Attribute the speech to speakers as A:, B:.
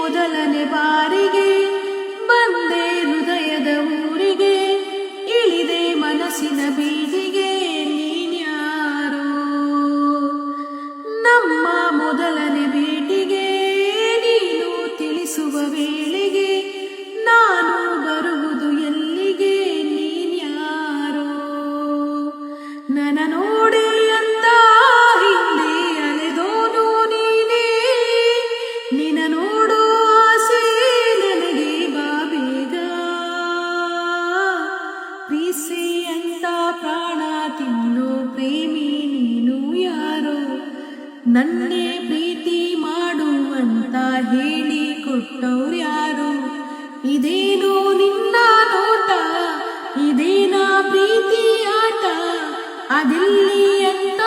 A: ಮೊದಲನೇ ಬಾರಿಗೆ ಬಂದೆ ಹೃದಯದ ಊರಿಗೆ, ಇಳಿದೆ ಮನಸ್ಸಿನ ಬೀದಿಗೆ. ನೀನ್ಯಾರೋ ನಮ್ಮ ಮೊದಲನೇ ಭೇಟಿಗೆ, ನೀನು ತಿಳಿಸುವ ವೇಳೆಗೆ ನಾನು ಬರುವುದು ಎಲ್ಲಿಗೆ. ನೀನ್ಯಾರೋ ನನ್ನ ನೋಡಿ ಅಂತ ಹಿಂದೆ ಅಲೆದೋನು ನೀನೇ, ನಿನ್ನ ನೋಡೋ ಆಸೆ ನನಗೆ ಬಾ ಬೇಗ. ಪ್ರೀತಿ ಅಂತ ಪ್ರಾಣ ತಿನ್ನೋ ಪ್ರೇಮಿ ನೀನು ಯಾರೋ, ನನ್ನೇ ಪ್ರೀತಿ ಮಾಡುವಂತ ಹೇಳಿ ಕೊಟ್ಟವ್ರ್ಯಾರು. ಇದೇನೋ ನಿನ್ನ ನೋಟ, ಇದೇನಾ ಪ್ರೀತಿ ಆಟ, ಅದಿಲ್ಲಿ ಅಂತ